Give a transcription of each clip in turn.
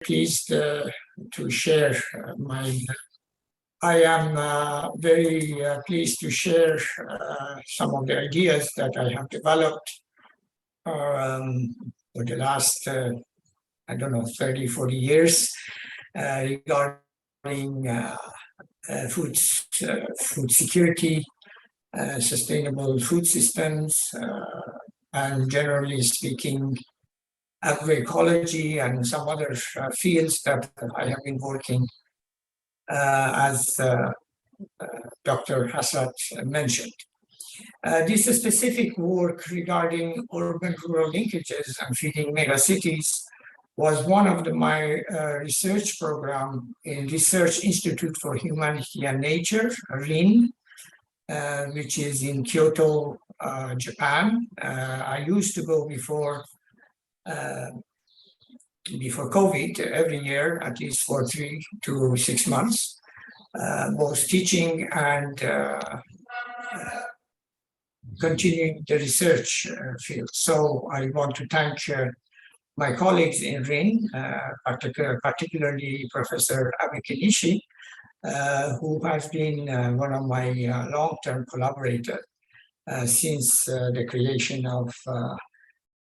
pleased to share I am very pleased to share some of the ideas that I have developed for the last, 30, 40 years regarding food security, sustainable food systems, and generally speaking, agroecology and some other fields that I have been working as Dr. Hassat mentioned. This specific work regarding urban-rural linkages and feeding megacities was one of my research program in Research Institute for Humanity and Nature, RIHN, which is in Kyoto, Japan. I used to go before COVID every year, at least for 3 to 6 months, both teaching and continuing the research field. So I want to thank my colleagues in RIHN, particularly Professor Abikinishi, who has been one of my long-term collaborators since the creation of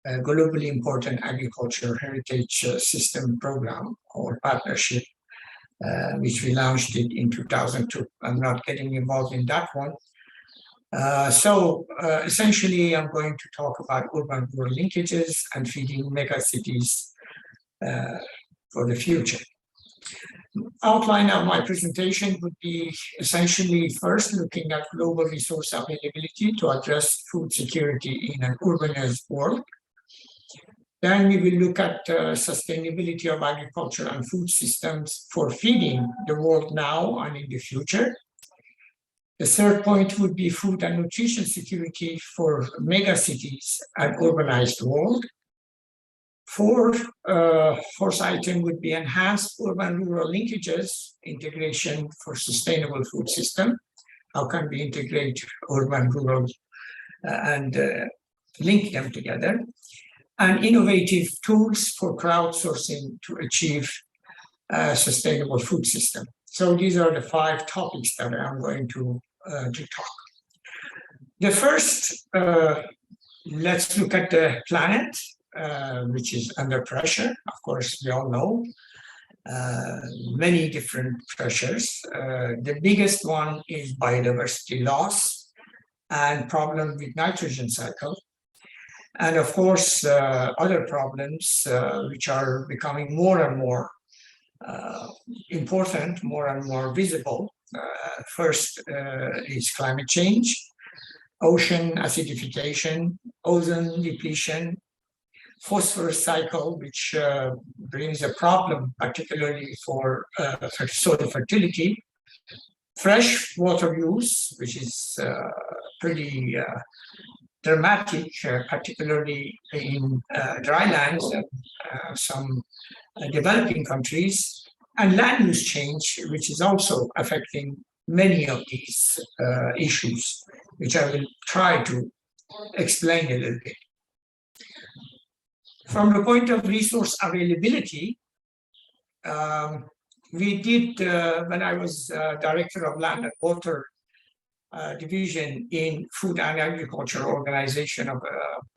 a globally important agriculture heritage system program or partnership, which we launched it in 2002. I'm not getting involved in that one. Essentially, I'm going to talk about urban-rural linkages and feeding megacities for the future. Outline of my presentation would be essentially first looking at global resource availability to address food security in an urbanized world. Then we will look at sustainability of agriculture and food systems for feeding the world now and in the future. The third point would be food and nutrition security for megacities and urbanized world. Fourth item would be enhanced urban-rural linkages, integration for sustainable food system. How can we integrate urban-rural and link them together? And innovative tools for crowdsourcing to achieve a sustainable food system. So these are the 5 topics that I'm going to talk. The first, let's look at the planet, which is under pressure. Of course, we all know many different pressures. The biggest one is biodiversity loss and problem with nitrogen cycle. And of course, other problems which are becoming more and more important, more and more visible. First is climate change, ocean acidification, ozone depletion, phosphorus cycle, which brings a problem, particularly for soil fertility, fresh water use, which is pretty dramatic, particularly in drylands and some developing countries, and land use change, which is also affecting many of these issues, which I will try to explain a little bit. From the point of resource availability, we did, when I was Director of Land and Water Division in Food and Agriculture Organization of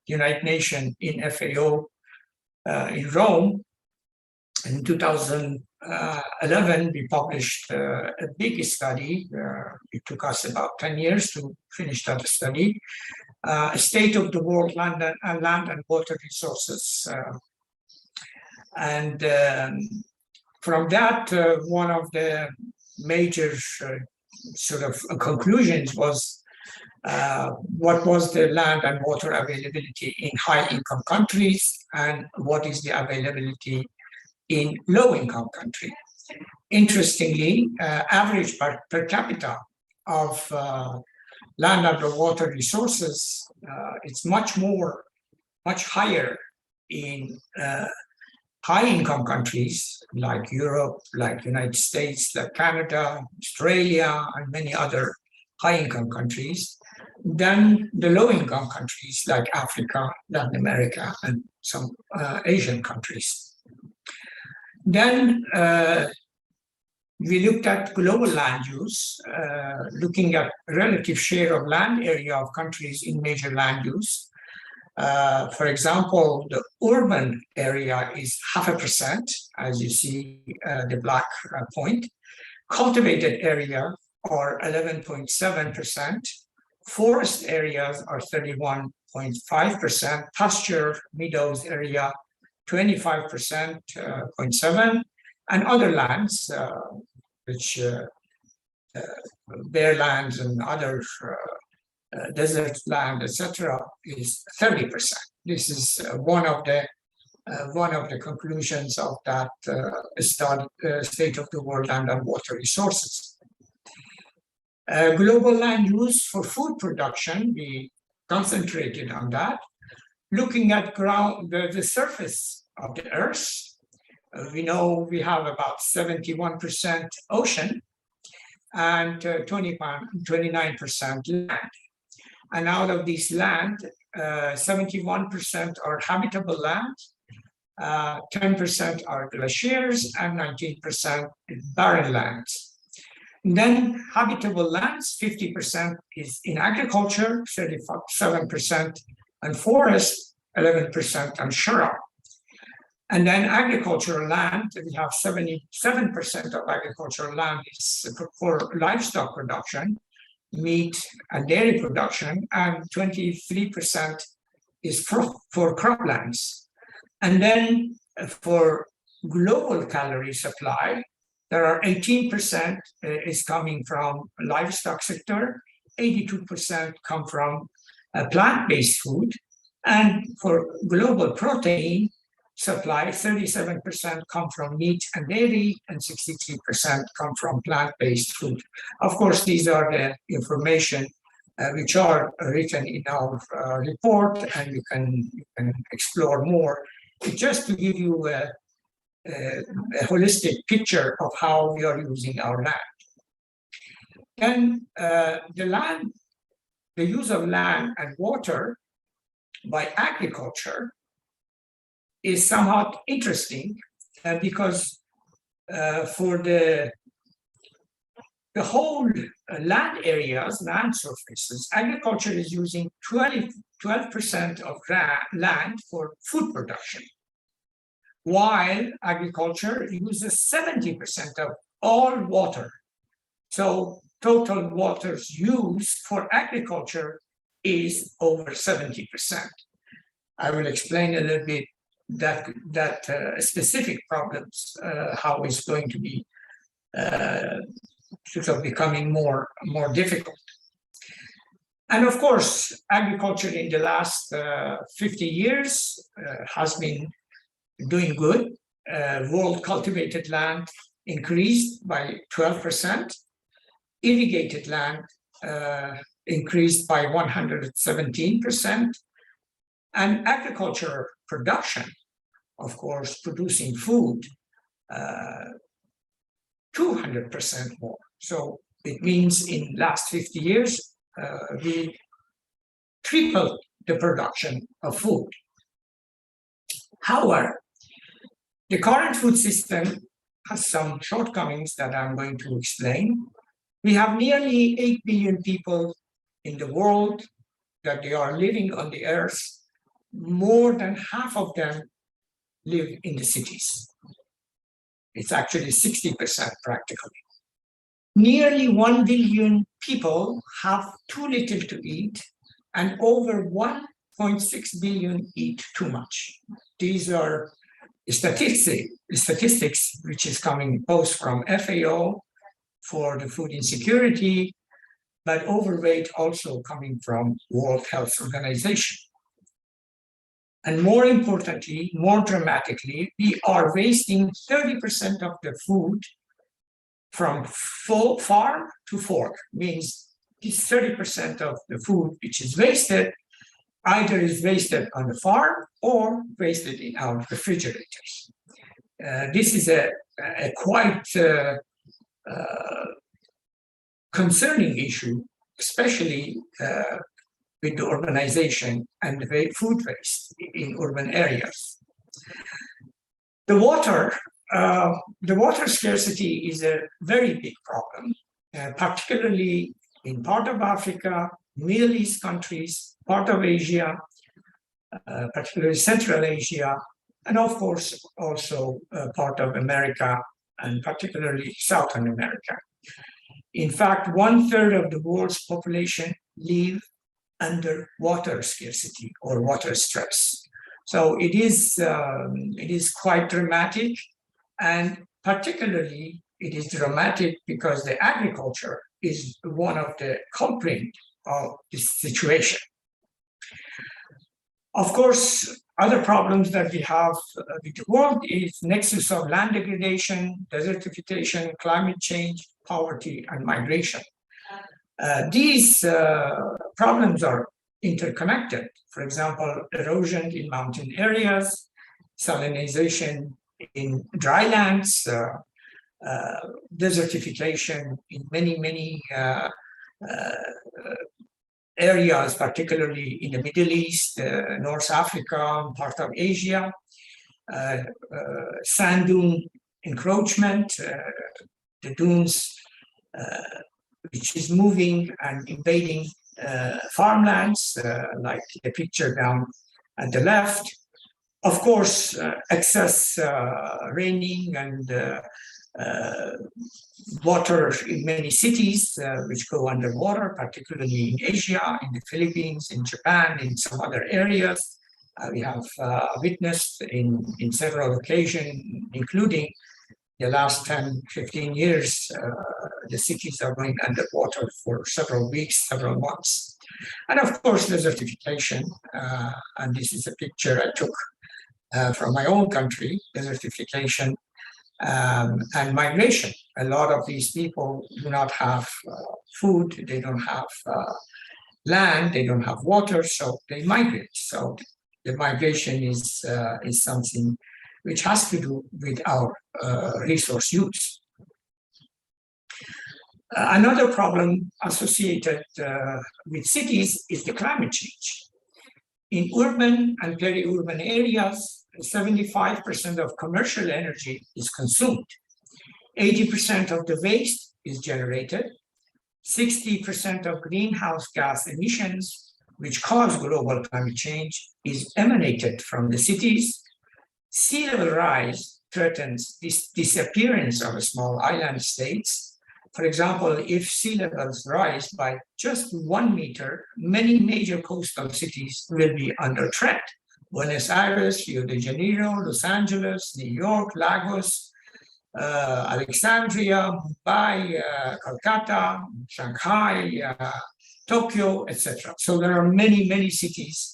United Nations in FAO in Rome, in 2011, we published a big study. It took us about 10 years to finish that study. State of the world land and water resources. From that, one of the major sort of conclusions was what was the land and water availability in high-income countries and what is the availability in low-income countries. Interestingly, average per capita of land and water resources, it's much higher in high-income countries like Europe, like United States, like Canada, Australia, and many other high-income countries than the low-income countries like Africa, Latin America, and some Asian countries. Then we looked at global land use, looking at relative share of land area of countries in major land use. For example, the urban area is 0.5%, as you see the black point. Cultivated area are 11.7%. Forest areas are 31.5%. Pasture meadows area 25.7%, and other lands, which bare lands and other desert land, etc., is 30%. This is one of the conclusions of that state of the world land and water resources. Global land use for food production, we concentrated on that, looking at the surface of the earth. We know we have about 71% ocean and 29% land. And out of this land, 71% are habitable land, 10% are glaciers, and 19% barren lands. And then habitable lands, 50% is in agriculture, 37%, and forest, 11%, and shrub. And then agricultural land, we have 77% of agricultural land is for livestock production, meat and dairy production, and 23% is for croplands. And then for global calorie supply, there are 18% is coming from livestock sector, 82% come from plant-based food, and for global protein supply, 37% come from meat and dairy, and 63% come from plant-based food. Of course, these are the information which are written in our report, and you can explore more. Just to give you a holistic picture of how we are using our land. Then the use of land and water by agriculture is somewhat interesting because for the whole land areas, land surfaces, agriculture is using 12% of land for food production, while agriculture uses 70% of all water. So total water's use for agriculture is over 70%. I will explain a little bit that specific problems, how it's going to be sort of becoming more difficult. And of course, agriculture in the last 50 years has been doing good. World cultivated land increased by 12%. Irrigated land increased by 117%. And agriculture production, of course, producing food, 200% more. So it means in last 50 years, we tripled the production of food. However, the current food system has some shortcomings that I'm going to explain. We have nearly 8 billion people in the world that they are living on the earth. More than half of them live in the cities. It's actually 60% practically. Nearly 1 billion people have too little to eat, and over 1.6 billion eat too much. These are statistics which is coming both from FAO for the food insecurity, but overweight also coming from World Health Organization. And more importantly, more dramatically, we are wasting 30% of the food from farm to fork. Means this 30% of the food which is wasted either is wasted on the farm or wasted in our refrigerators. This is a quite concerning issue, especially with the urbanization and the food waste in urban areas. The water The water scarcity is a very big problem, particularly in part of Africa, Middle East countries, part of Asia, particularly Central Asia, and of course also part of America, and particularly Southern America. In fact, 1/3 of the world's population live under water scarcity or water stress. So it is quite dramatic, and particularly it is dramatic because the agriculture is one of the culprits of this situation. Of course, other problems that we have with the world is nexus of land degradation, desertification, climate change, poverty, and migration. These problems are interconnected. For example, erosion in mountain areas, salinization in drylands, desertification in many areas, particularly in the Middle East, North Africa, part of Asia, sand dune encroachment, the dunes which is moving and invading farmlands, like the picture down at the left. Of course, excess raining and water in many cities which go underwater, particularly in Asia, in the Philippines, in Japan, in some other areas. We have witnessed in several occasions, including the last 10, 15 years, the cities are going underwater for several weeks, several months. And of course, desertification, and this is a picture I took from my own country, desertification and migration. A lot of these people do not have food, they don't have land, they don't have water, so they migrate. So the migration is something which has to do with our resource use. Another problem associated with cities is the climate change. In urban and peri-urban areas, 75% of commercial energy is consumed. 80% of the waste is generated. 60% of greenhouse gas emissions, which cause global climate change, is emanated from the cities. Sea level rise threatens this disappearance of small island states. For example, if sea levels rise by just 1 meter, many major coastal cities will be under threat. Buenos Aires, Rio de Janeiro, Los Angeles, New York, Lagos, Alexandria, Mumbai, Calcutta, Shanghai, Tokyo, etc. So there are many cities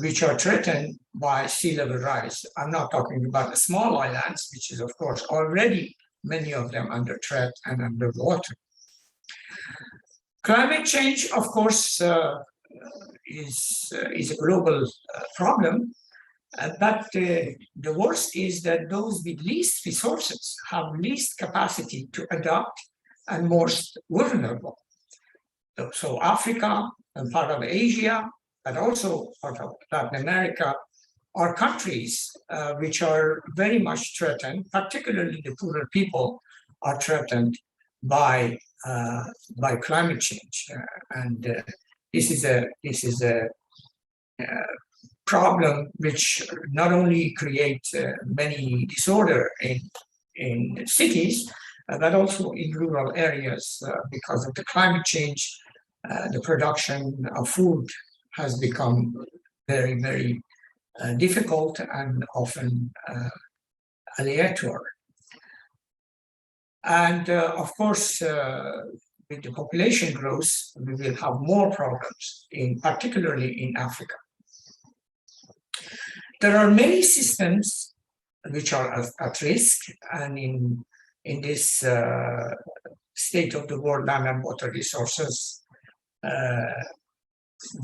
which are threatened by sea level rise. I'm not talking about the small islands, which is of course already many of them under threat and underwater. Climate change, of course, is a global problem, but the worst is that those with least resources have least capacity to adapt and most vulnerable. So Africa and part of Asia, but also part of Latin America, are countries which are very much threatened, particularly the poorer people are threatened by climate change. This is a problem which not only creates many disorder in cities, but also in rural areas because of the climate change. The production of food has become very difficult and often aleatoire. And of course, with the population growth, we will have more problems, particularly in Africa. There are many systems which are at risk, and in this state of the world land and water resources,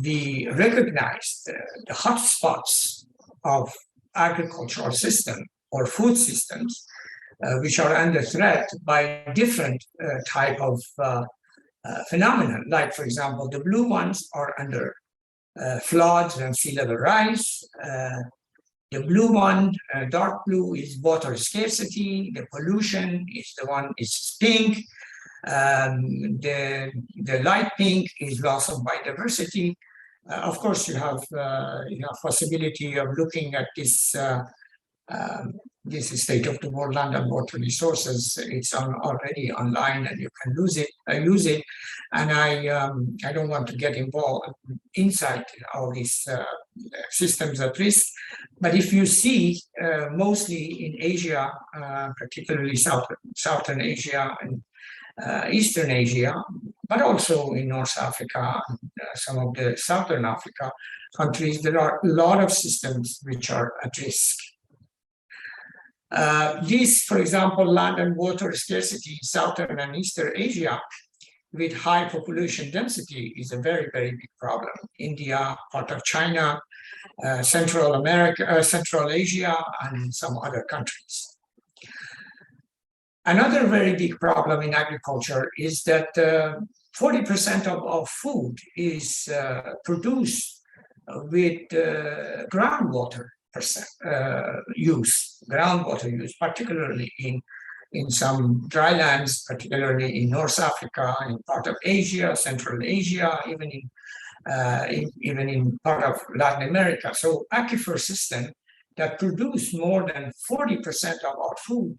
we recognize the hotspots of agricultural system or food systems which are under threat by different type of phenomena. Like, for example, the blue ones are under floods and sea level rise. The blue one, dark blue, is water scarcity. The pollution is the one is pink. The light pink is loss of biodiversity. Of course, you have possibility of looking at this this state of the world land and water resources. It's already online, and you can use it. And I don't want to get involved inside all these systems at risk. But if you see, mostly in Asia, particularly Southern Asia and Eastern Asia, but also in North Africa and some of the Southern Africa countries, there are a lot of systems which are at risk. This, for example, land and water scarcity in Southern and Eastern Asia with high population density is a very, very big problem. India, part of China, Central America, Central Asia, and some other countries. Another very big problem in agriculture is that 40% of food is produced with groundwater use, particularly in some dry lands, particularly in North Africa, in part of Asia, Central Asia, even in part of Latin America. So aquifer system that produce more than 40% of our food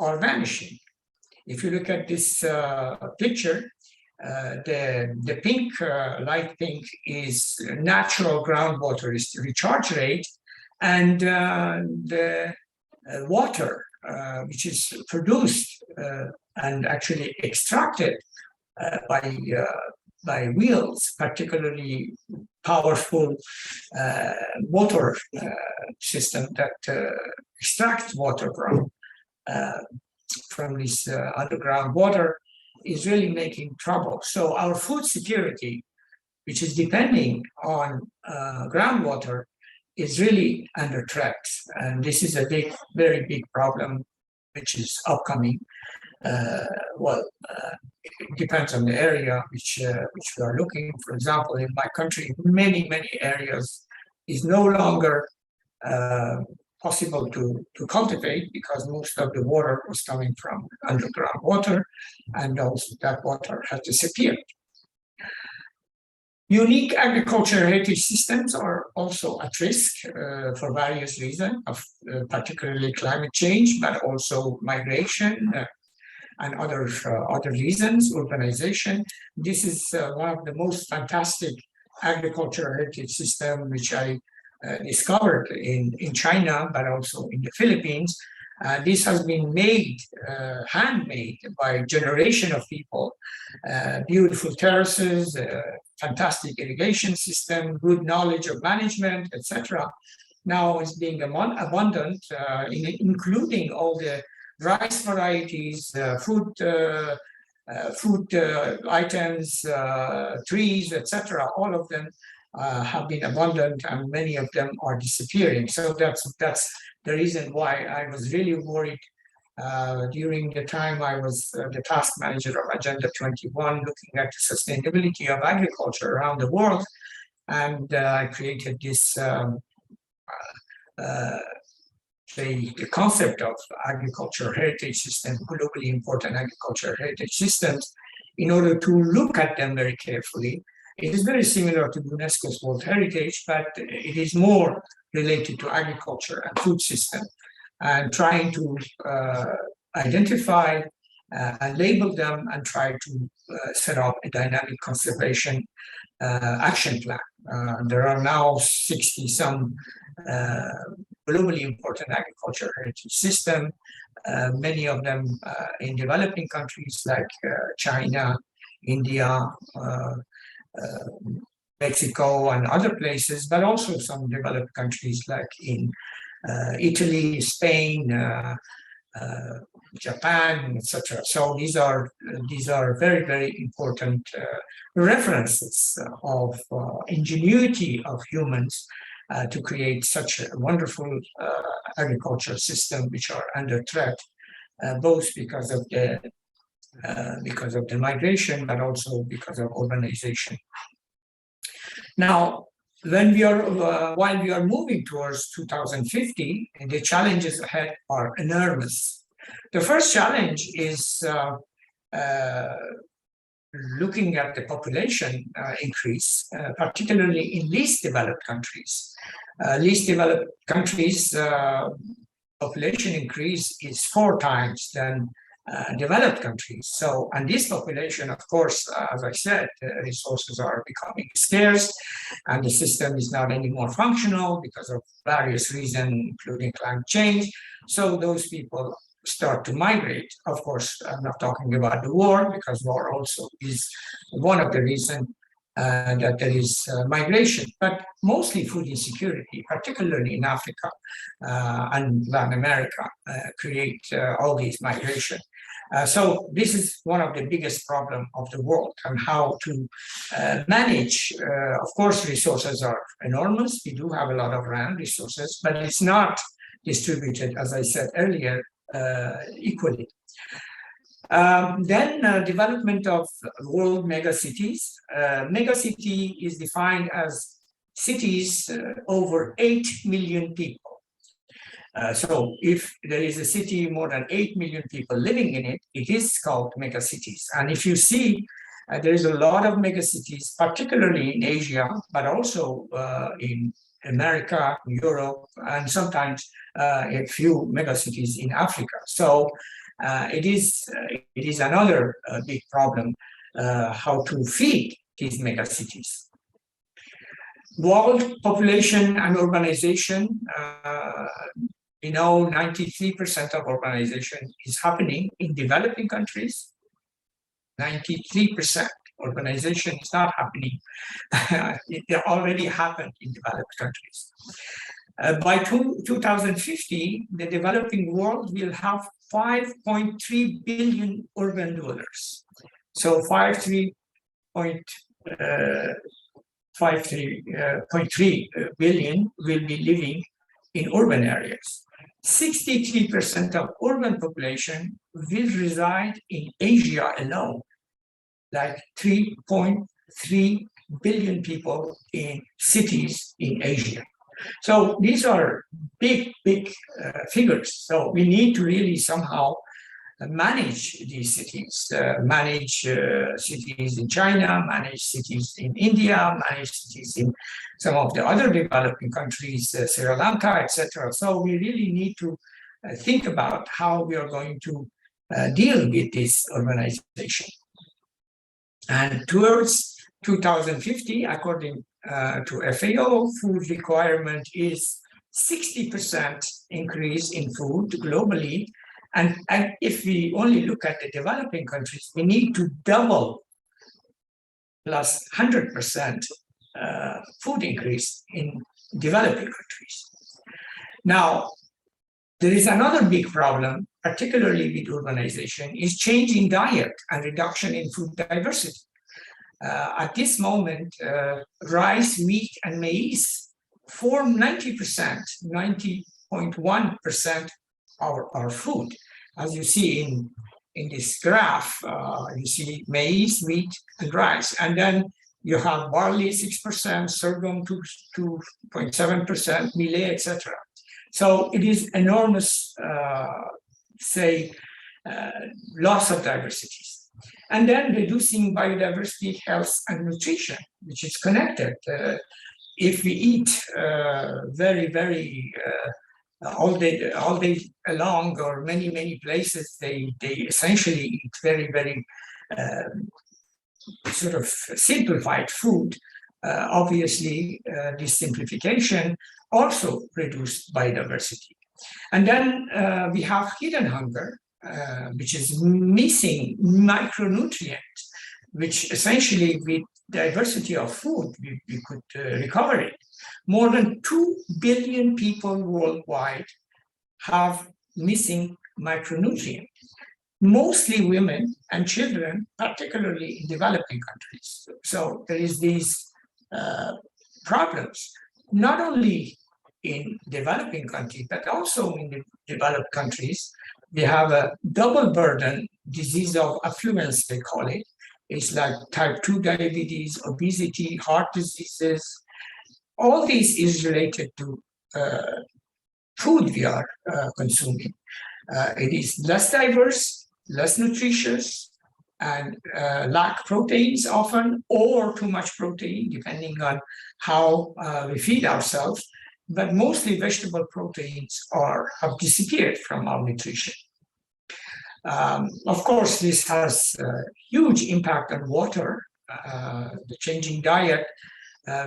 are vanishing. If you look at this picture, the pink, light pink, is natural groundwater recharge rate, and the water which is produced and actually extracted by wheels, particularly powerful water system that extracts water from this underground water, is really making trouble. So our food security, which is depending on groundwater, is really under threat. And this is a very big problem, which is upcoming. It depends on the area which we are looking. For example, in my country, many areas is no longer possible to cultivate because most of the water was coming from underground water, and also that water has disappeared. Unique agricultural heritage systems are also at risk for various reasons, particularly climate change, but also migration and other reasons, urbanization. This is one of the most fantastic agricultural heritage system which I discovered in China, but also in the Philippines. This has been made, handmade by a generation of people. Beautiful terraces, fantastic irrigation system, good knowledge of management, etc. Now it's being abundant, including all the rice varieties, food items, trees, etc. All of them have been abundant, and many of them are disappearing. So that's the reason why I was really worried during the time I was the task manager of Agenda 21, looking at the sustainability of agriculture around the world. And I created this the concept of agricultural heritage system, globally important agricultural heritage systems, in order to look at them very carefully. It is very similar to UNESCO's World Heritage, but it is more related to agriculture and food system, and trying to identify and label them and try to set up a dynamic conservation action plan. There are now 60-some globally important agricultural heritage system, many of them in developing countries like China, India, Mexico, and other places, but also some developed countries like in Italy, Spain, Japan, etc. So these are very important references of ingenuity of humans to create such a wonderful agricultural system, which are under threat, both because of the migration, but also because of urbanization. Now, when we are while we are moving towards 2050, the challenges ahead are enormous. The first challenge is looking at the population increase, particularly in least developed countries. Least developed countries' population increase is 4 times than developed countries. So, and this population, of course, as I said, resources are becoming scarce, and the system is not anymore functional because of various reasons, including climate change. So those people start to migrate. Of course, I'm not talking about the war, because war also is one of the reasons that there is migration, but mostly food insecurity, particularly in Africa and Latin America, create all these migration. So this is one of the biggest problems of the world, and how to manage. Of course, resources are enormous. We do have a lot of land resources, but it's not distributed, as I said earlier, equally. Then development of world megacities. Megacity is defined as cities over 8 million people. So if there is a city more than 8 million people living in it, it is called megacities. And if you see, there is a lot of megacities, particularly in Asia, but also in America, Europe, and sometimes a few megacities in Africa. So it is another big problem, how to feed these megacities. World population and urbanization. 93% of urbanization is happening in developing countries. 93% urbanization is not happening. It already happened in developed countries. By 2050, the developing world will have 5.3 billion urban dwellers. So 5.3 billion will be living in urban areas. 63% of urban population will reside in Asia alone, like 3.3 billion people in cities in Asia. So these are big figures. So we need to really somehow manage these cities, manage cities in China, manage cities in India, manage cities in some of the other developing countries, Sri Lanka, etc. So we really need to think about how we are going to deal with this urbanization. And towards 2050, according to FAO, food requirement is 60% increase in food globally. And if we only look at the developing countries, we need to double plus 100% food increase in developing countries. Now, there is another big problem, particularly with urbanization, is change in diet and reduction in food diversity. At this moment, rice, wheat, and maize form 90%, 90.1% of our food. As you see in this graph, you see maize, wheat, and rice. And then you have barley 6%, sorghum 2.7%, millet, etc. So it is enormous, loss of diversities. And then reducing biodiversity, health, and nutrition, which is connected. If we eat all day long, or many places, they essentially eat very sort of simplified food. Obviously, this simplification also reduced biodiversity. And then we have hidden hunger, which is missing micronutrients, which essentially with diversity of food, we could recover it. More than 2 billion people worldwide have missing micronutrients, mostly women and children, particularly in developing countries. So there is these problems, not only in developing countries, but also in the developed countries. We have a double burden disease of affluence, they call it. It's like type 2 diabetes, obesity, heart diseases, all this is related to food we are consuming. It is less diverse, less nutritious, and lack proteins often, or too much protein, depending on how we feed ourselves. But mostly vegetable proteins have disappeared from our nutrition. Of course, this has a huge impact on water. The changing diet,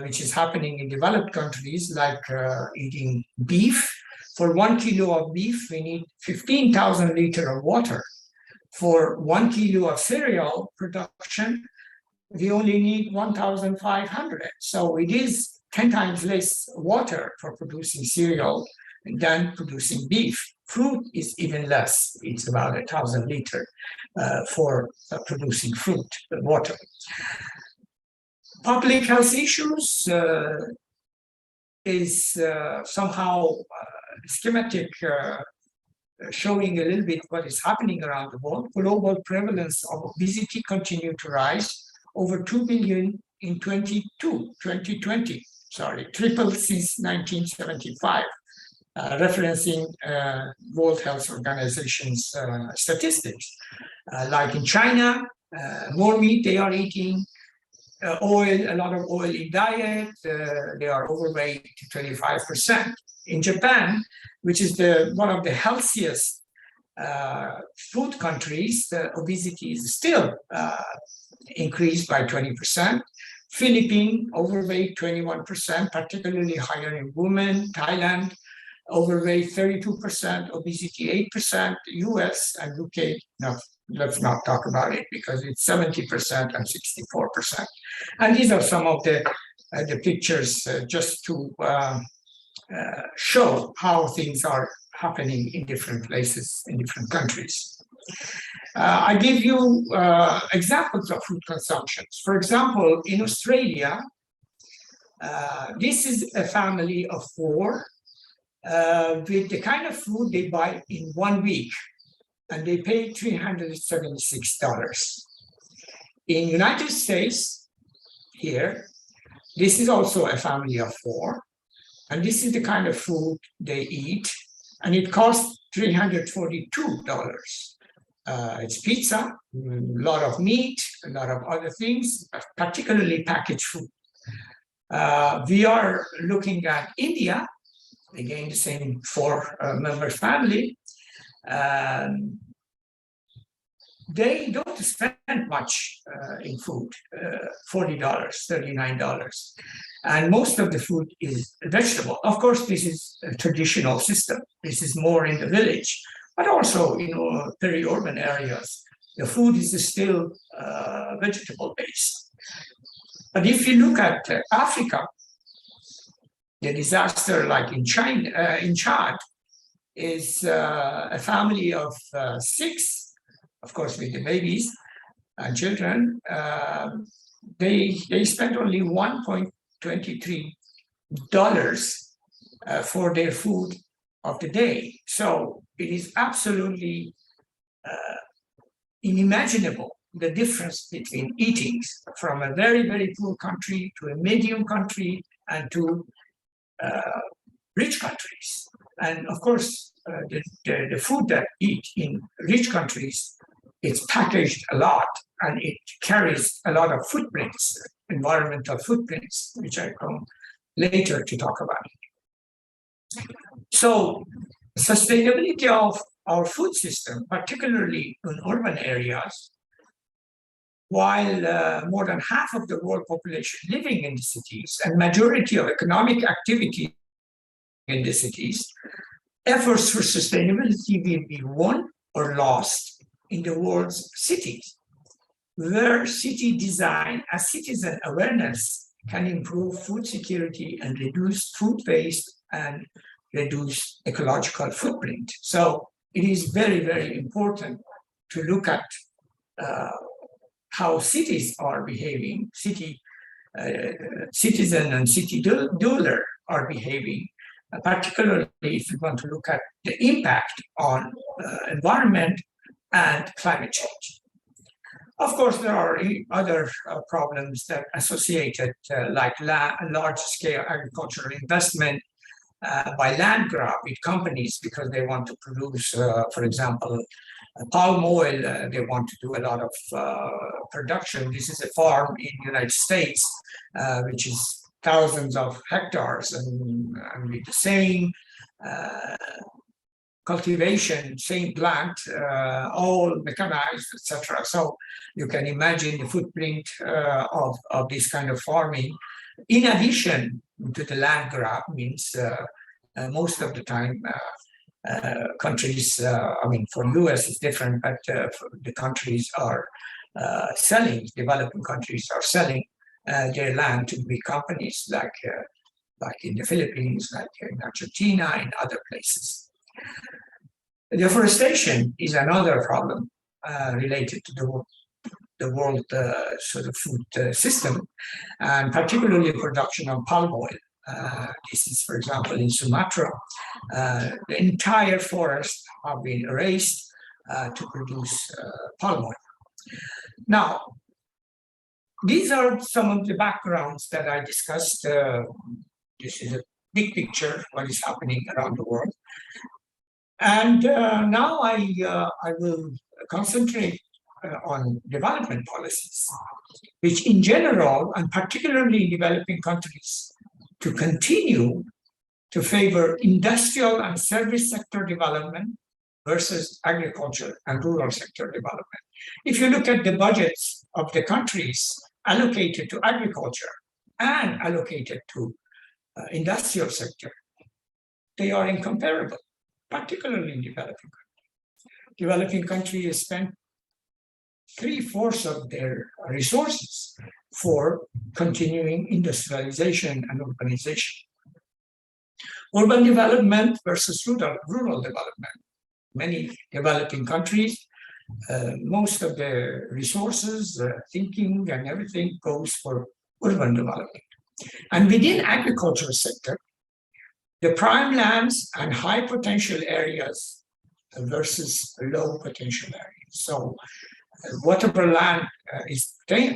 which is happening in developed countries, like eating beef. For 1 kilo of beef, we need 15,000 liters of water. For 1 kilo of cereal production, we only need 1,500. So it is 10 times less water for producing cereal than producing beef. Fruit is even less. It's about 1,000 liters for producing fruit, water. Public health issues is somehow schematic, showing a little bit what is happening around the world. Global prevalence of obesity continued to rise, over 2 billion in 2020, triple since 1975, referencing World Health Organization's statistics. Like in China, more meat they are eating, oil, a lot of oil in diet, they are overweight to 25%. In Japan, which is one of the healthiest food countries, the obesity is still increased by 20%. Philippines, overweight 21%, particularly higher in women. Thailand, overweight 32%, obesity 8%. US and UK, no, let's not talk about it because it's 70% and 64%. And these are some of the pictures just to show how things are happening in different places, in different countries. I give you examples of food consumptions. For example, in Australia, this is a family of 4 with the kind of food they buy in 1 week, and they pay $376. In United States, here, this is also a family of 4, and this is the kind of food they eat, and it costs $342. It's pizza, a lot of meat, a lot of other things, particularly packaged food. We are looking at India, again, the same 4-member family. They don't spend much in food, $40, $39. And most of the food is vegetable. Of course, this is a traditional system. This is more in the village, but also, peri-urban areas, the food is still vegetable-based. But if you look at Africa, the disaster like in Chad is a family of 6, of course, with the babies and children. They spend only $1.23 for their food of the day. So it is absolutely unimaginable, the difference between eating from a very, very poor country to a medium country and to rich countries. And of course, the food that eat in rich countries, it's packaged a lot and it carries a lot of footprints, environmental footprints, which I come later to talk about. So sustainability of our food system, particularly in urban areas, while more than half of the world population living in the cities and majority of economic activity in the cities, efforts for sustainability will be won or lost in the world's cities, where city design and citizen awareness can improve food security and reduce food waste and reduce ecological footprint. So it is very, very important to look at how cities are behaving, citizen and city dweller are behaving, particularly if you want to look at the impact on environment and climate change. Of course, there are other problems that associated, like large-scale agricultural investment by land grab with companies because they want to produce, for example, palm oil. They want to do a lot of production. This is a farm in the United States, which is thousands of hectares, and with the same cultivation, same plant, all mechanized, etc. So you can imagine the footprint of this kind of farming. In addition to the land grab, means most of the time countries, I mean, for US it's different, but the countries are selling, developing countries are selling their land to big companies like in the Philippines, like in Argentina, and other places. Deforestation is another problem related to the world sort of food system, and particularly production of palm oil. This is, for example, in Sumatra, the entire forest have been erased to produce palm oil. Now, these are some of the backgrounds that I discussed. This is a big picture, what is happening around the world. And now I will concentrate on development policies, which in general, and particularly in developing countries, to continue to favor industrial and service sector development versus agriculture and rural sector development. If you look at the budgets of the countries allocated to agriculture and allocated to industrial sector, they are incomparable, particularly in developing countries. Developing countries spend 3/4 of their resources for continuing industrialization and urbanization. Urban development versus rural development. Many developing countries, most of the resources, thinking and everything goes for urban development. And within agricultural sector, the prime lands and high potential areas versus low potential areas. So whatever land is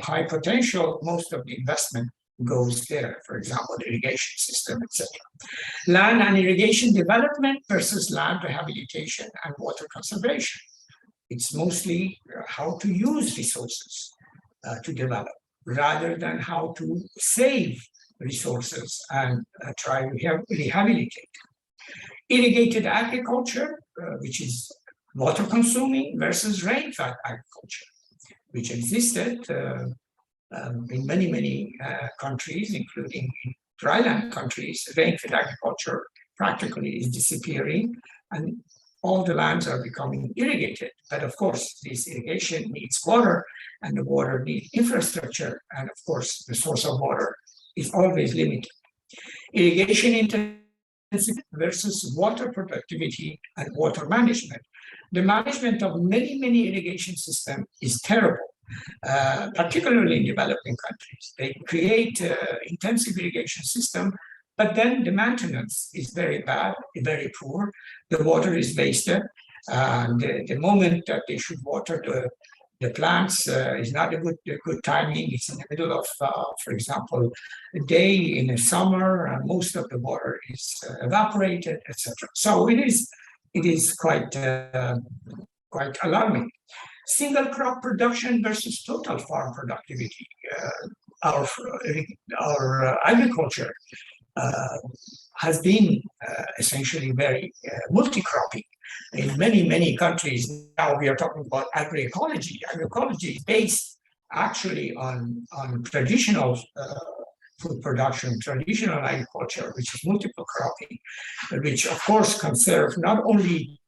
high potential, most of the investment goes there, for example, the irrigation system, etc. Land and irrigation development versus land rehabilitation and water conservation. It's mostly how to use resources to develop, rather than how to save resources and try to rehabilitate. Irrigated agriculture, which is water consuming, versus rainfed agriculture, which existed in many countries, including dryland countries. Rainfed agriculture practically is disappearing, and all the lands are becoming irrigated. But of course, this irrigation needs water, and the water needs infrastructure, and of course, the source of water is always limited. Irrigation intensity versus water productivity and water management. The management of many irrigation systems is terrible, particularly in developing countries. They create intensive irrigation system, but then the maintenance is very bad, very poor. The water is wasted. The moment that they should water the plants is not a good timing. It's in the middle of, for example, a day in the summer, and most of the water is evaporated, etc. So it is quite alarming. Single crop production versus total farm productivity. Our agriculture has been essentially very multi-cropping. In many countries, now we are talking about agroecology. Agroecology is based actually on traditional food production, traditional agriculture, which is multiple cropping, which of course conserve not only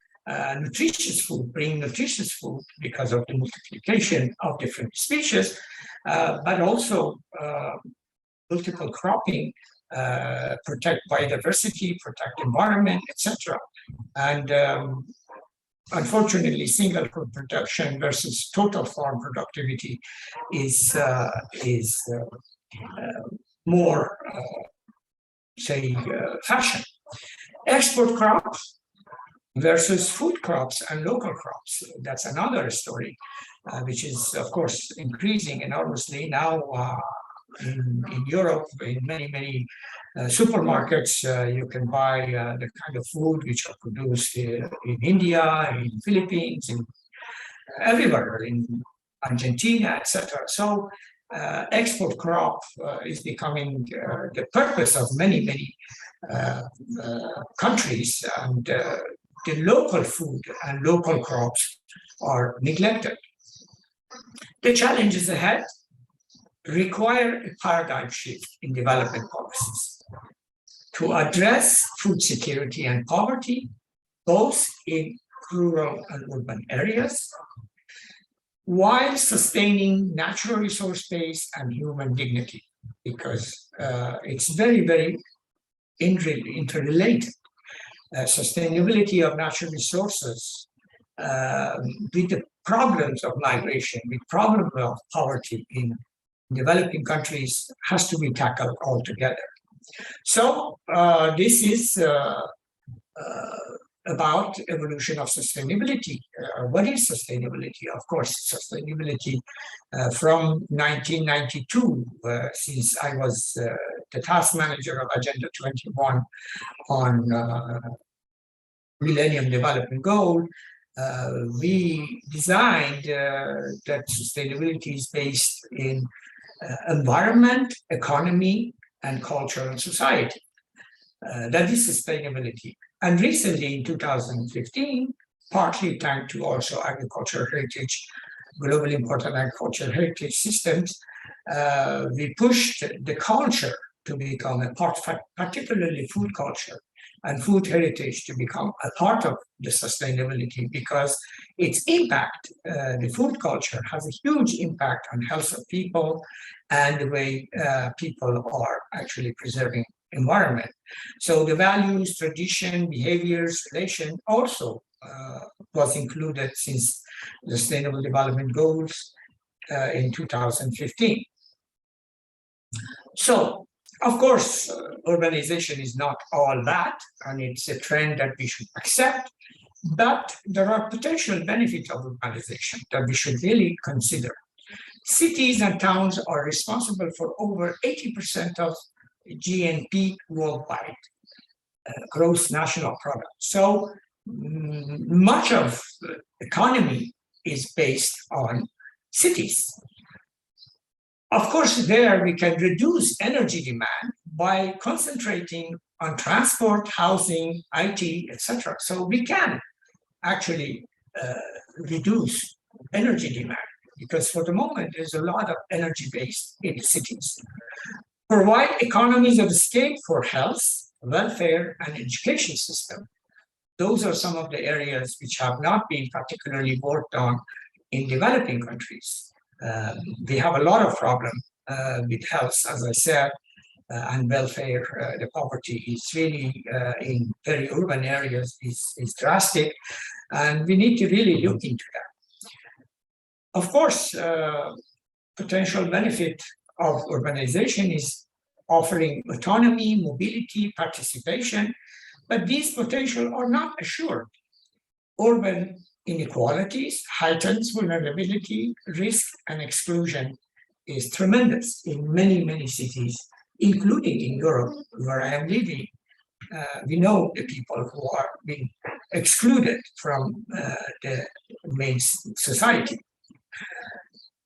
nutritious food, bring nutritious food because of the multiplication of different species, but also multiple cropping, protect biodiversity, protect environment, etc. And unfortunately, single crop production versus total farm productivity is more, fashion. Export crops versus food crops and local crops. That's another story. which is, of course, increasing enormously now in Europe. In many supermarkets, you can buy the kind of food which are produced in India, in Philippines, in everywhere, in Argentina, etc. So export crop is becoming the purpose of many countries, and the local food and local crops are neglected. The challenges ahead require a paradigm shift in development policies to address food security and poverty, both in rural and urban areas, while sustaining natural resource base and human dignity, because it's very interrelated. Sustainability of natural resources with the problems of migration, with problems of poverty in developing countries has to be tackled altogether. So this is about evolution of sustainability. What is sustainability? Of course, sustainability from 1992, since I was the task manager of Agenda 21 on Millennium Development Goal, we designed that sustainability is based in environment, economy, and culture and society. That is sustainability. And recently, in 2015, partly thanks to also agricultural heritage, globally important agricultural heritage systems, we pushed the culture to become a part, particularly food culture and food heritage to become a part of the sustainability, because its impact, the food culture has a huge impact on health of people and the way people are actually preserving environment. So the values, tradition, behaviors, relation also was included since the Sustainable Development Goals in 2015. So, of course, urbanization is not all that, and it's a trend that we should accept, but there are potential benefits of urbanization that we should really consider. Cities and towns are responsible for over 80% of GNP worldwide, gross national product. So much of the economy is based on cities. Of course, there we can reduce energy demand by concentrating on transport, housing, IT, etc. So we can actually reduce energy demand, because for the moment there's a lot of energy base in the cities. Provide economies of scale for health, welfare, and education system. Those are some of the areas which have not been particularly worked on in developing countries. We have a lot of problems with health, as I said, and welfare. The poverty is really in peri-urban areas is drastic, and we need to really look into that. Of course, potential benefit of urbanization is offering autonomy, mobility, participation, but these potential are not assured. Urban inequalities, heightens vulnerability, risk, and exclusion is tremendous in many cities, including in Europe, where I am living. We know the people who are being excluded from the main society.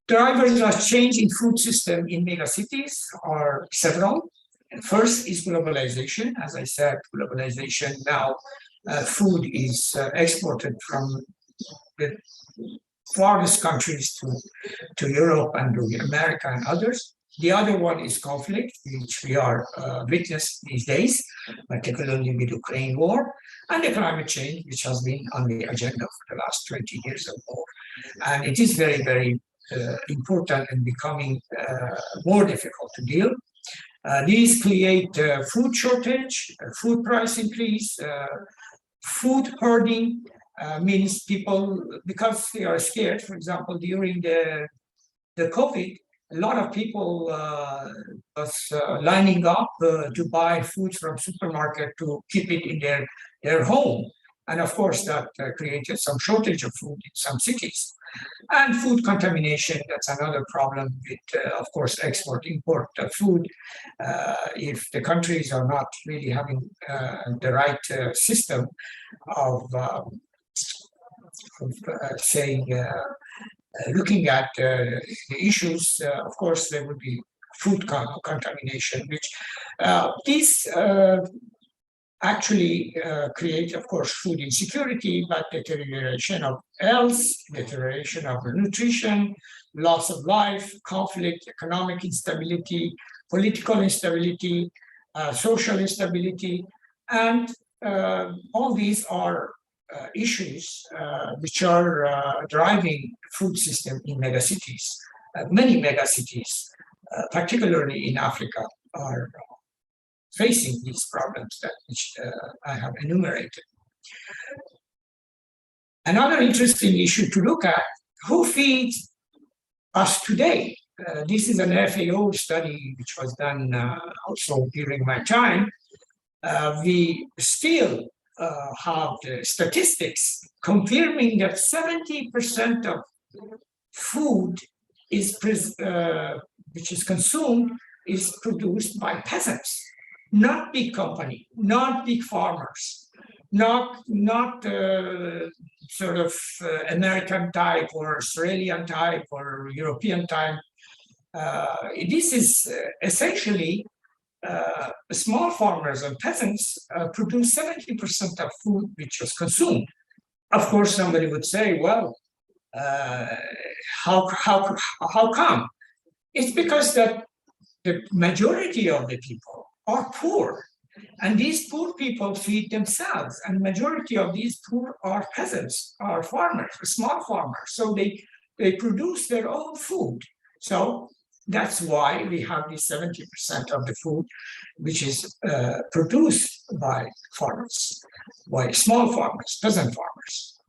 Drivers of change in food system in megacities are several. First is globalization. As I said, globalization now, food is exported from the farthest countries to Europe and to America and others. The other one is conflict, which we are witness these days, particularly with the Ukraine war, and the climate change, which has been on the agenda for the last 20 years or more. And it is very important and becoming more difficult to deal. These create food shortage, food price increase, food hoarding, means people, because they are scared, for example, during the COVID, a lot of people was lining up to buy food from supermarket to keep it in their home. And of course, that created some shortage of food in some cities. And food contamination, that's another problem with, of course, export-import food. If the countries are not really having the right system of, saying, looking at the issues, of course, there would be food contamination, which these actually create, of course, food insecurity, but deterioration of health, deterioration of nutrition, loss of life, conflict, economic instability, political instability, social instability, and all these are issues which are driving food system in megacities. Many megacities, particularly in Africa, are facing these problems that which I have enumerated. Another interesting issue to look at: who feeds us today? This is an FAO study which was done also during my time. We still have the statistics confirming that 70% of food is which is consumed is produced by peasants, not big company, not big farmers, not sort of American type or Australian type or European type. This is essentially small farmers and peasants produce 70% of food which was consumed. Of course, somebody would say, well, how come? It's because that the majority of the people are poor, and these poor people feed themselves, and majority of these poor are peasants, are farmers, small farmers, so they produce their own food. So that's why we have this 70% of the food which is produced by farmers, by small farmers, peasant farmers.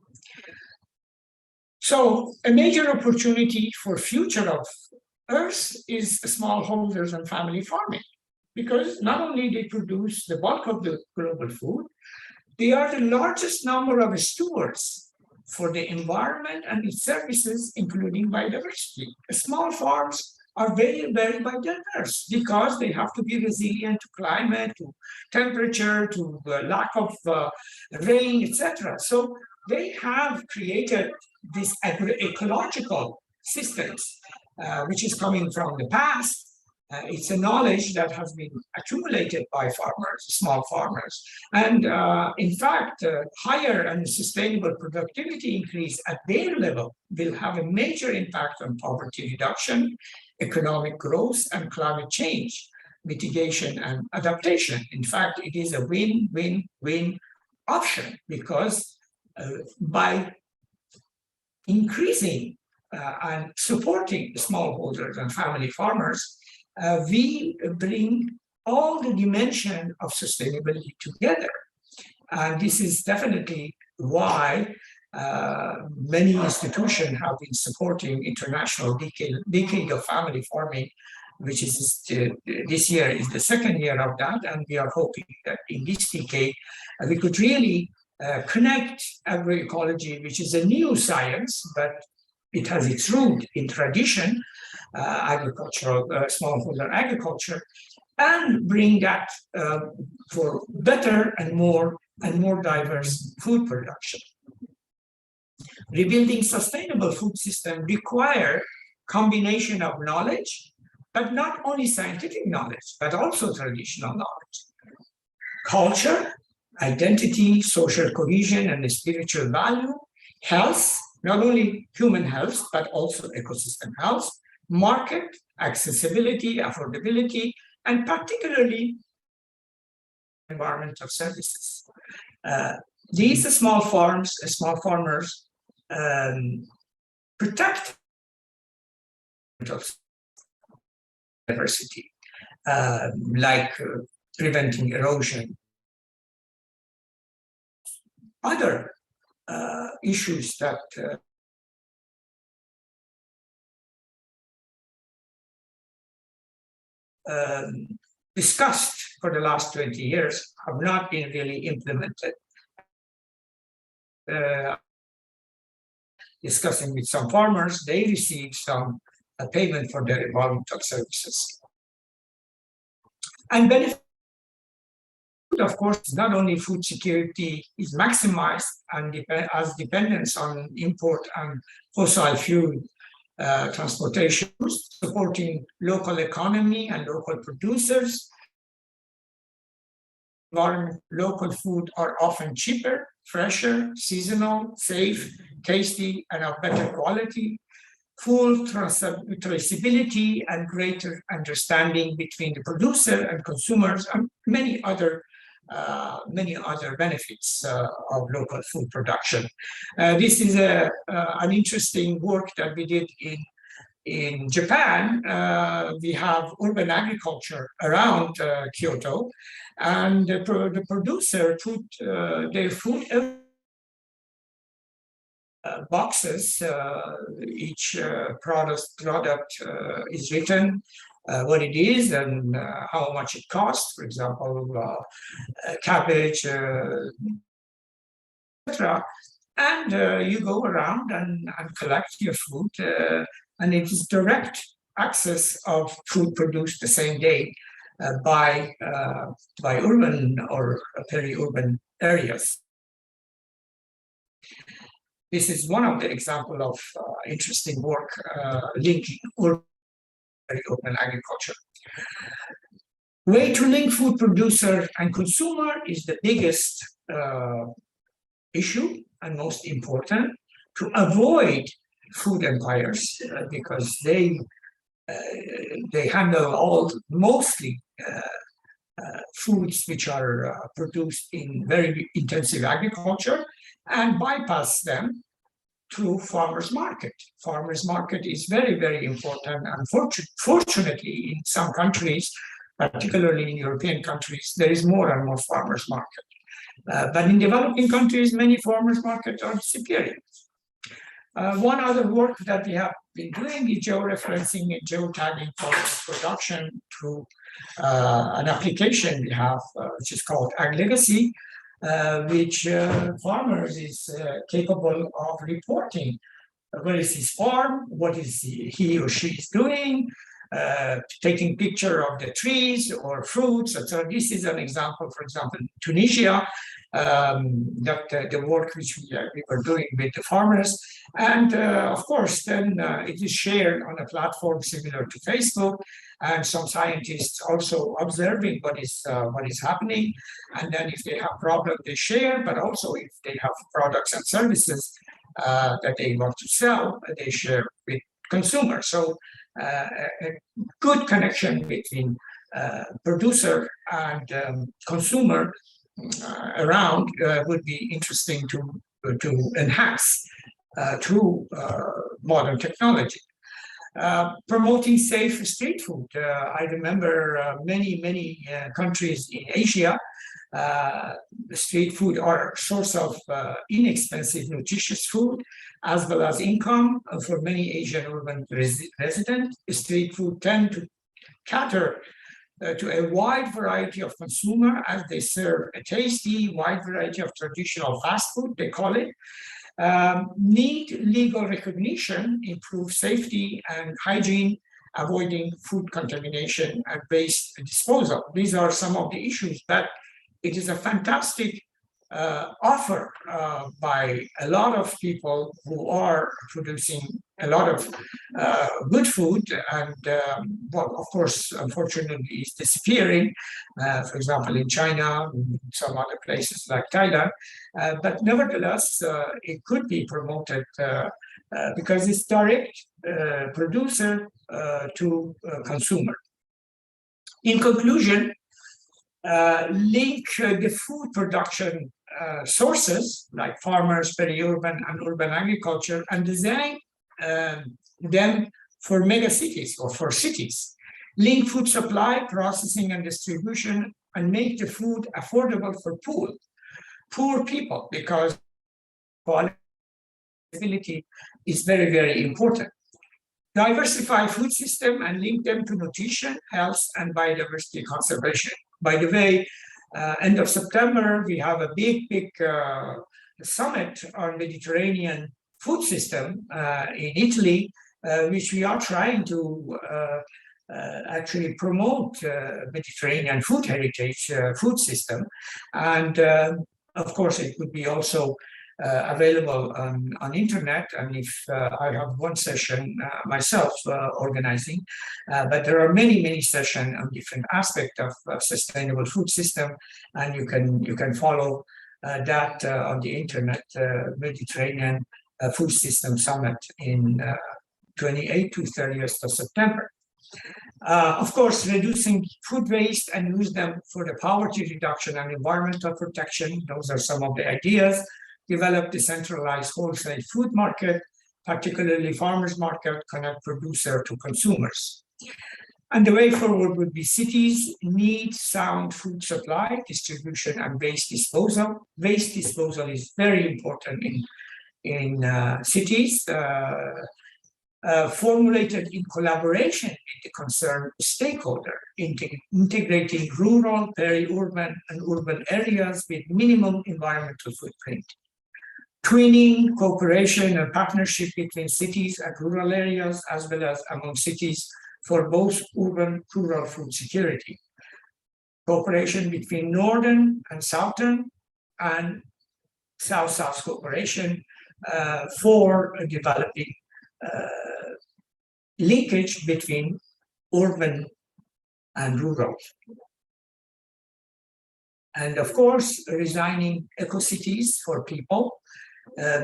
So a major opportunity for future of Earth is smallholders and family farming, because not only they produce the bulk of the global food, they are the largest number of stewards for the environment and its services, including biodiversity. Small farms are very, very biodiverse because they have to be resilient to climate, to temperature, to lack of rain, etc. So they have created these ecological systems, which is coming from the past. It's a knowledge that has been accumulated by farmers, small farmers. And in fact, higher and sustainable productivity increase at their level will have a major impact on poverty reduction, economic growth, and climate change mitigation and adaptation. In fact, it is a win-win-win option, because by increasing and supporting smallholders and family farmers, we bring all the dimension of sustainability together. And this is definitely why many institutions have been supporting international decade of family farming, which is this year is the second year of that. And we are hoping that in this decade, we could really connect agroecology, which is a new science, but it has its root in tradition, agricultural, smallholder agriculture, and bring that for better and more diverse food production. Rebuilding sustainable food system require combination of knowledge, but not only scientific knowledge, but also traditional knowledge, culture, identity, social cohesion, and spiritual value, health, not only human health, but also ecosystem health, market, accessibility, affordability, and particularly environmental services. These small farmers protect diversity, like preventing erosion. Other issues that discussed for the last 20 years have not been really implemented. discussing with some farmers, they receive some payment for their environmental services. And benefit, of course, not only food security is maximized and as dependence on import and fossil fuel transportation, supporting local economy and local producers. Local food are often cheaper, fresher, seasonal, safe, tasty, and of better quality. Full traceability and greater understanding between the producer and consumers, and many other benefits of local food production. This is an interesting work that we did in Japan. We have urban agriculture around Kyoto, and the producer put their food boxes. Each product is written what it is and how much it costs. For example, cabbage, etc. And you go around and collect your food, and it is direct access of food produced the same day by urban or peri-urban areas. This is one of the examples of interesting work linking urban peri-urban agriculture. Way to link food producer and consumer is the biggest issue and most important to avoid food empires because they handle mostly foods which are produced in very intensive agriculture and bypass them through farmers market. Farmers market is very, very important. Unfortunately, in some countries, particularly in European countries, there is more and more farmers market. But in developing countries, many farmers markets are disappearing. One other work that we have been doing is georeferencing and geotagging for production through an application we have, which is called Ag Legacy, which farmers is capable of reporting where is his farm, what is he or she is doing, taking picture of the trees or fruits. So this is an example, for example, in Tunisia, that the work which we were doing with the farmers. And of course, then it is shared on a platform similar to Facebook, and some scientists also observing what is happening. And then if they have problems, they share, but also if they have products and services that they want to sell, they share with consumers. So a good connection between producer and consumer around would be interesting to enhance through modern technology. Promoting safe street food. I remember many countries in Asia, street food are a source of inexpensive, nutritious food, as well as income for many Asian urban residents. Street food tend to cater to a wide variety of consumer as they serve a tasty, wide variety of traditional fast food, they call it. Need legal recognition, improve safety and hygiene, avoiding food contamination and waste disposal. These are some of the issues that it is a fantastic offer by a lot of people who are producing a lot of good food, and well, of course, unfortunately, is disappearing. For example, in China, some other places like Thailand. But nevertheless, it could be promoted because it's direct producer to consumer. In conclusion, link the food production sources like farmers, peri-urban and urban agriculture, and design them for mega cities or for cities. Link food supply, processing and distribution, and make the food affordable for poor people, because quality is very, very important. Diversify food system and link them to nutrition, health, and biodiversity conservation. By the way, end of September, we have a big summit on Mediterranean food system in Italy, which we are trying to actually promote Mediterranean food heritage food system. And of course, it would be also available on internet. And if I have one session myself organizing, but there are many sessions on different aspects of sustainable food system, and you can follow that on the internet, Mediterranean Food System Summit in 28th to 30th of September. Of course, reducing food waste and use them for the poverty reduction and environmental protection. Those are some of the ideas. Develop decentralized wholesale food market, particularly farmers market, connect producer to consumers. And the way forward would be cities need sound food supply, distribution, and waste disposal. Waste disposal is very important in cities. Formulated in collaboration with the concerned stakeholder, integrating rural, peri-urban, and urban areas with minimum environmental footprint. Twinning, cooperation, and partnership between cities and rural areas, as well as among cities for both urban-rural food security. Cooperation between northern and southern, and south-south cooperation for developing linkage between urban and rural. And of course, designing eco-cities for people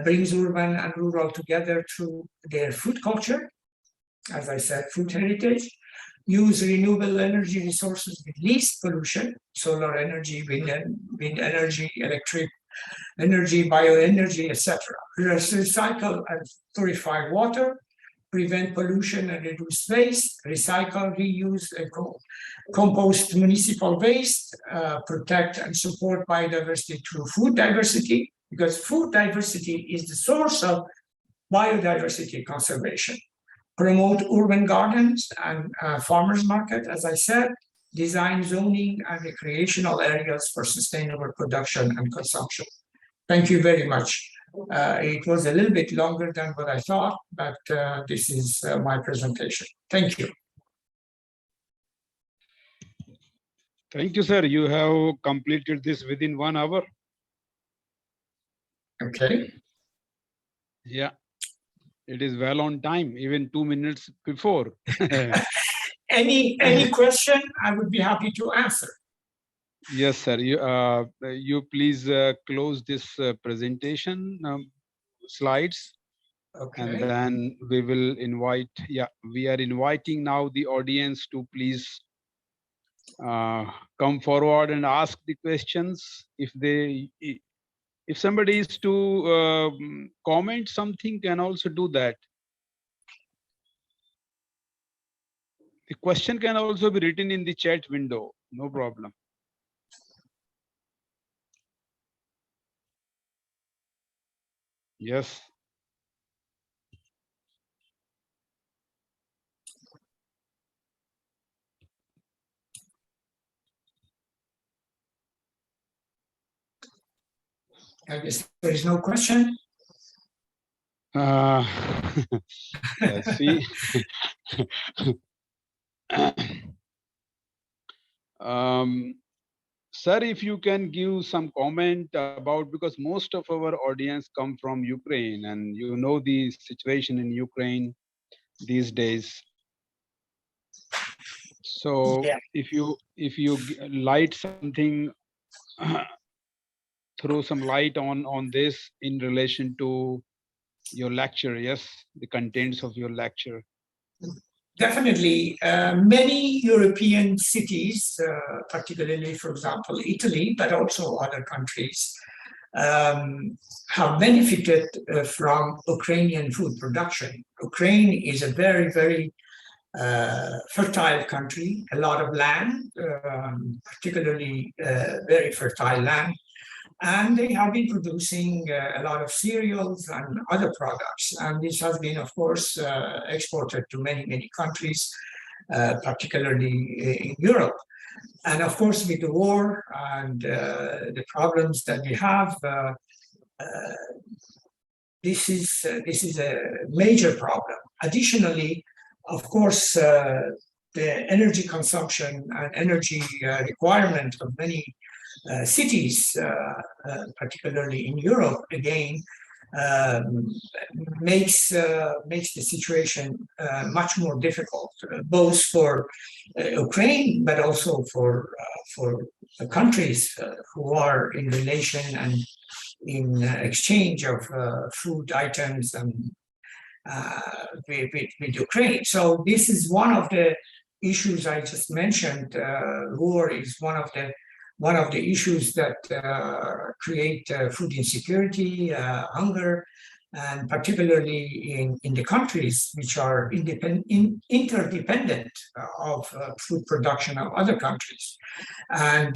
brings urban and rural together through their food culture, as I said, food heritage, use renewable energy resources with least pollution, solar energy, wind energy, electric energy, bioenergy, etc. Recycle and purify water, prevent pollution and reduce waste, recycle, reuse, and compost municipal waste, protect and support biodiversity through food diversity, because food diversity is the source of biodiversity conservation. Promote urban gardens and farmers market, as I said, design zoning and recreational areas for sustainable production and consumption. Thank you very much. It was a little bit longer than what I thought, but this is my presentation. Thank you. Thank you, sir. You have completed this within 1 hour. Okay. Yeah, it is well on time, even 2 minutes before. Any question, I would be happy to answer. Yes, sir. You please close this presentation slides. Okay. And then we will invite, we are inviting now the audience to please come forward and ask the questions. If somebody is to comment something, can also do that. The question can also be written in the chat window, no problem. Yes. I guess there is no question. Let's see. Sir, if you can give some comment about, because most of our audience come from Ukraine, and you know the situation in Ukraine these days. So Yeah. if you light something, throw some light on this in relation to your lecture, yes, the contents of your lecture. Definitely. Many European cities, particularly, for example, Italy, but also other countries, have benefited from Ukrainian food production. Ukraine is a very, very fertile country, a lot of land, particularly very fertile land. And they have been producing a lot of cereals and other products. And this has been, of course, exported to many, many countries, particularly in Europe. And of course, with the war and the problems that we have, this is a major problem. Additionally, of course, the energy consumption and energy requirement of many cities, particularly in Europe, again, makes the situation much more difficult, both for Ukraine, but also for the countries who are in relation and in exchange of food items and with Ukraine. So this is one of the issues I just mentioned. War is one of the issues that create food insecurity, hunger, and particularly in the countries which are interdependent of food production of other countries. And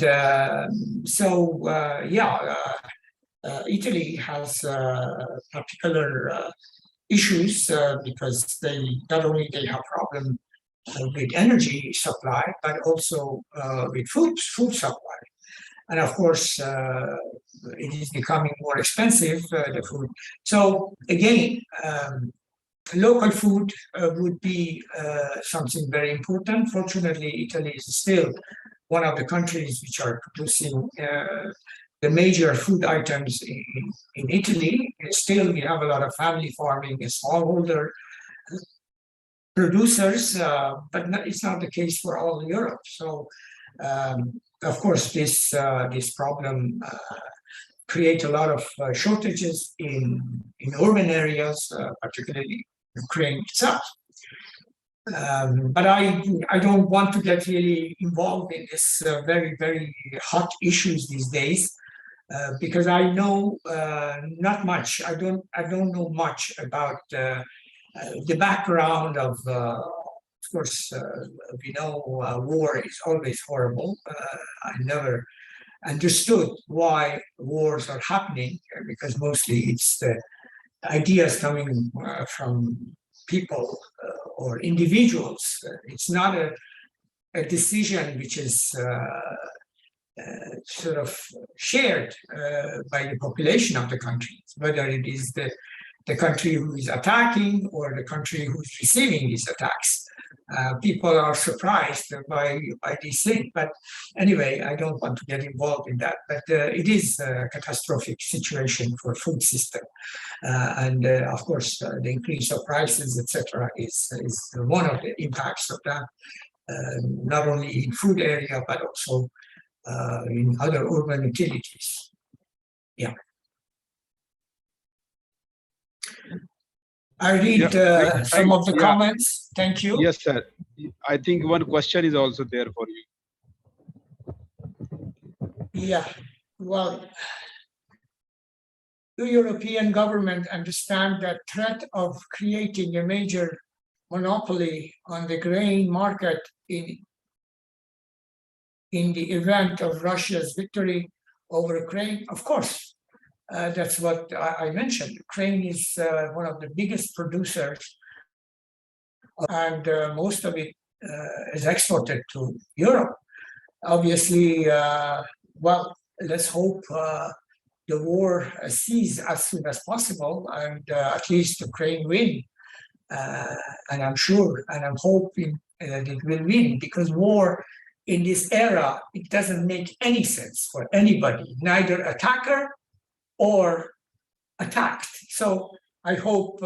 Italy has particular issues because they not only they have problem with energy supply, but also with food supply. And of course, it is becoming more expensive, the food. So again, local food would be something very important. Fortunately, Italy is still one of the countries which are producing the major food items in Italy. Still, we have a lot of family farming, smallholder producers, but it's not the case for all Europe. So, of course, this problem creates a lot of shortages in urban areas, particularly Ukraine itself. But I don't want to get really involved in this very, very hot issues these days. Because I know not much. I don't know much about the background of course, we know war is always horrible. I never understood why wars are happening, because mostly it's the ideas coming from people or individuals. It's not a decision which is sort of shared by the population of the country, whether it is the country who is attacking or the country who's receiving these attacks. People are surprised by these things, but anyway, I don't want to get involved in that. But it is a catastrophic situation for food system, and of course, the increase of prices, etc., is one of the impacts of that. Not only in food area, but also in other urban utilities. Yeah. I read some of the comments. Thank you. Yes, sir. I think one question is also there for you. Yeah. Well, do European government understand the threat of creating a major monopoly on the grain market in the event of Russia's victory over Ukraine? Of course, that's what I mentioned. Ukraine is one of the biggest producers, and most of it is exported to Europe. Obviously, well, let's hope the war ceases as soon as possible, and at least Ukraine win. And I'm sure, and I'm hoping that it will win, because war in this era, it doesn't make any sense for anybody, neither attacker or attacked. So I hope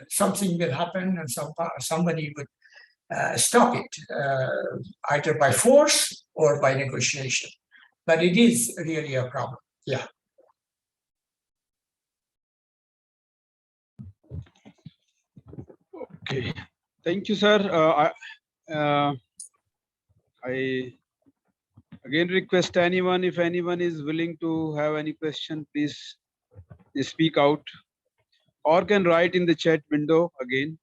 something will happen and somebody would stop it, either by force or by negotiation. But it is really a problem. Yeah. Okay. Thank you, sir. I again request anyone, if anyone is willing to have any question, please speak out, or can write in the chat window again.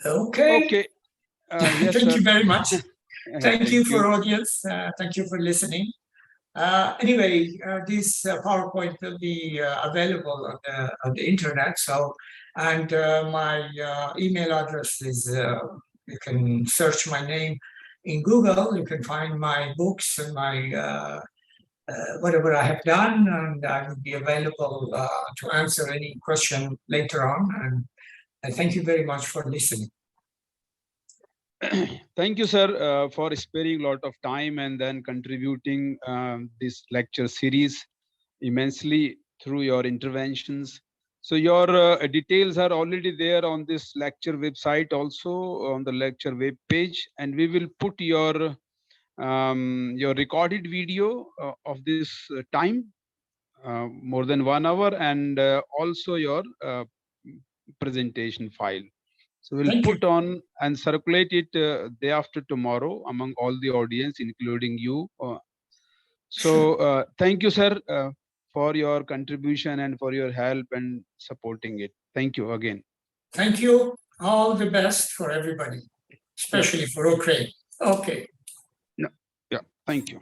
Okay. Okay. Yes, Thank sir. you very much. Thank you for audience. Thank you for listening. Anyway, this PowerPoint will be available on the internet. So, and my email address is, you can search my name in Google, you can find my books and my whatever I have done, and I will be available to answer any question later on. And I thank you very much for listening. Thank you, sir, for sparing a lot of time and then contributing this lecture series immensely through your interventions. So your details are already there on this lecture website, also on the lecture web page, and we will put your recorded video of this time, more than 1 hour, and also your presentation file. So we'll Thank put you. on and circulate it day after tomorrow among all the audience, including you. So thank you, sir, for your contribution and for your help and supporting it. Thank you again. Thank you. All the best for everybody, especially for Ukraine. Okay. Yeah, thank you.